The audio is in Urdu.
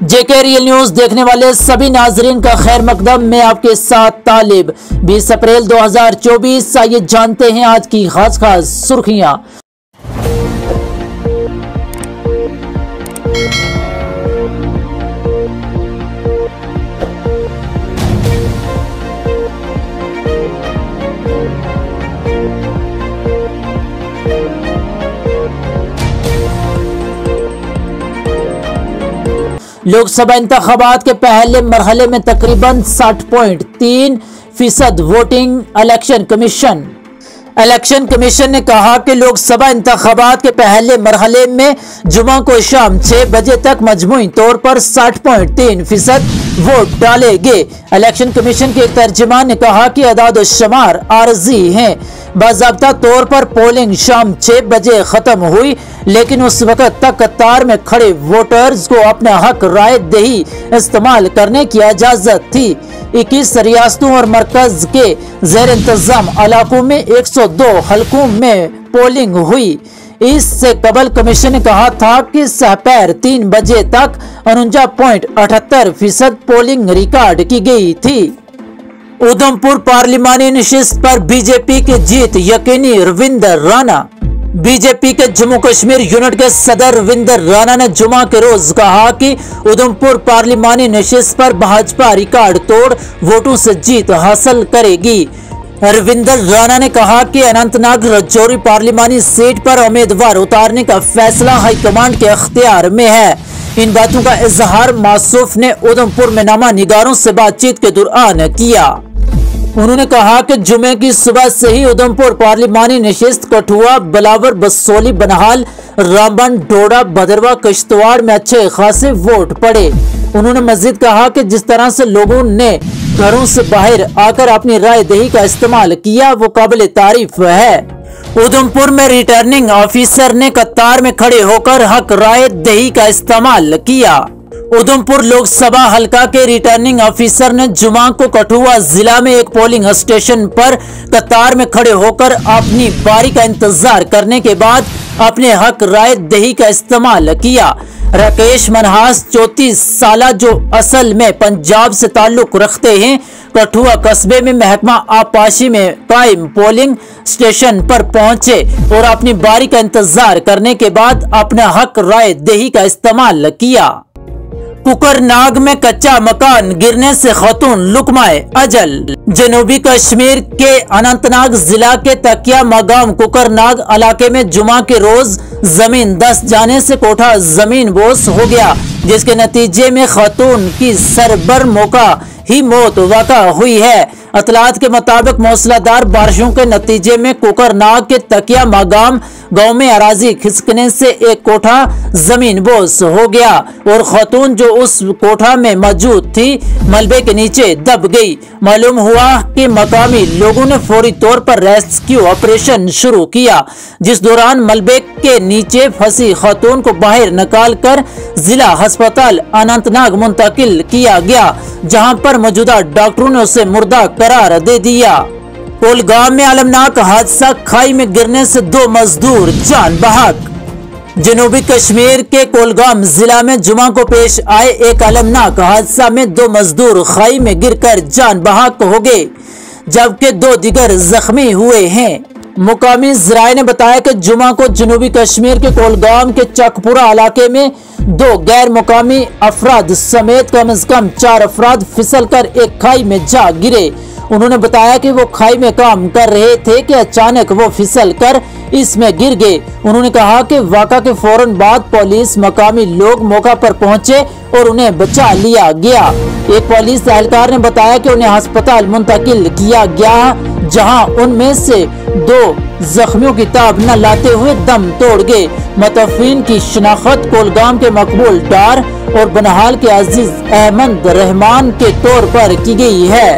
JK ریئل نیوز دیکھنے والے سبھی ناظرین کا خیر مقدم، میں آپ کے ساتھ طالب۔ 20 اپریل 2024، آئیے جانتے ہیں آج کی خاص سرخیاں۔ لوک سبھا انتخابات کے پہلے مرحلے میں تقریباً 60.3% ووٹنگ۔ الیکشن کمیشن نے کہا کہ لوک سبھا انتخابات کے پہلے مرحلے میں جمعہ کو شام 6 بجے تک مجموعی طور پر 60.3% ووٹ ڈالے گئے۔ الیکشن کمیشن کے ایک ترجمان نے کہا کہ اعداد و شمار عارضی ہیں۔ باضابطہ طور پر پولنگ شام 6 بجے ختم ہوئی، لیکن اس وقت تک قطار میں کھڑے ووٹرز کو اپنا حق رائے دہی استعمال کرنے کی اجازت تھی۔ 21 ریاستوں اور مرکز کے زیر انتظام علاقوں میں 102 حلقوں میں پولنگ ہوئی۔ اس سے قبل کمیشن نے کہا تھا کہ سحپیر 3 بجے تک 49.78% پولنگ ریکارڈ کی گئی تھی۔ ادھمپور پارلیمانی نشست پر بی جے پی کی جیت یقینی۔ رویندر رانا۔ بی جے پی کے جموں کشمیر یونٹ کے صدر رویندر رانا نے جمعہ کے روز کہا کہ ادھمپور پارلیمانی نشست پر بھاجپا ریکارڈ توڑ ووٹوں سے جیت حاصل کرے گی۔ رویندر رانا نے کہا کہ اننت ناگ رجوری پارلیمانی سیٹ پر امیدوار اتارنے کا فیصلہ ہائی کمانڈ کے اختیار میں ہے۔ ان باتوں کا اظہار موصوف نے ادھمپور میں نامہ نگاروں سے بات چیت کے دوران کیا۔ انہوں نے کہا کہ جمعے کی صبح سے ہی ادھمپور پارلیمانی نشست کٹھوا، بلاور، بسولی، بنہال، رامبن، ڈوڈا، بھدرواہ، کشتواڑ میں اچھے خاصے ووٹ پڑے۔ انہوں نے مزید کہا کہ جس طرح سے لوگوں نے گھروں سے باہر آ کر اپنی رائے دہی کا استعمال کیا وہ قابل تعریف ہے۔ ادھمپور میں ریٹرننگ آفیسر نے قطار میں کھڑے ہو کر حق رائے دہی کا استعمال کیا۔ ادھمپور لوک سبھا حلقہ کے ریٹرننگ آفیسر نے جمعہ کو کٹھوا ضلع میں ایک پولنگ اسٹیشن پر قطار میں کھڑے ہو کر اپنی باری کا انتظار کرنے کے بعد اپنے حق رائے دہی کا استعمال کیا۔ راکیش منہاس 34 سالہ جو اصل میں پنجاب سے تعلق رکھتے ہیں، کٹھوا قصبے میں محکمہ آبپاشی میں قائم پولنگ اسٹیشن پر پہنچے اور اپنی باری کا انتظار کرنے کے بعد اپنا حق رائے دہی کا استعمال کیا۔ کوکر ناگ میں کچا مکان گرنے سے خاتون لقمۂ اجل۔ جنوبی کشمیر کے اننت ناگ ضلع کے تکیا مقام کوکر ناگ علاقے میں جمعہ کے روز زمین دھس جانے سے کوٹھا زمین بوس ہو گیا، جس کے نتیجے میں خاتون کی سربر موقع ہی موت واقع ہوئی ہے۔ اطلاعات کے مطابق موسلا دھار بارشوں کے نتیجے میں کوکر ناگ کے تکیا مقام گاؤں میں اراضی کھسکنے سے ایک کوٹھا زمین بوس ہو گیا اور خاتون جو اس کوٹھا میں موجود تھی ملبے کے نیچے دب گئی۔ معلوم ہوا کہ مقامی لوگوں نے فوری طور پر ریسکیو آپریشن شروع کیا، جس دوران ملبے کے نیچے پھنسی خاتون کو باہر نکال کر ضلع ہسپتال اننت ناگ منتقل کیا گیا، جہاں پر موجودہ ڈاکٹروں نے اسے مردہ قرار دے دیا۔ کولگام میں المناک حادثہ، کھائی میں گرنے سے 2 مزدور جان بحق۔ جنوبی کشمیر کے کولگام ضلع میں جمعہ کو پیش آئے ایک المناک حادثہ میں 2 مزدور کھائی میں گر کر جان بحق ہو گئے، جبکہ 2 دیگر زخمی ہوئے ہیں۔ مقامی ذرائع نے بتایا کہ جمعہ کو جنوبی کشمیر کے کولگام کے چک پورہ علاقے میں 2 غیر مقامی افراد سمیت کم از کم 4 افراد پھسل کر ایک کھائی میں جا گرے۔ انہوں نے بتایا کہ وہ کھائی میں کام کر رہے تھے کہ اچانک وہ پھسل کر اس میں گر گئے۔ انہوں نے کہا کہ واقعہ کے فوراً بعد پولیس مقامی لوگ موقع پر پہنچے اور انہیں بچا لیا گیا۔ ایک پولیس اہلکار نے بتایا کہ انہیں ہسپتال منتقل کیا گیا، جہاں ان میں سے 2 زخمیوں کی تاب نہ لاتے ہوئے دم توڑ گئے۔ متوفین کی شناخت کولگام کے مقبول ڈار اور بنہال کے عزیز احمد رحمان کے طور پر کی گئی ہے۔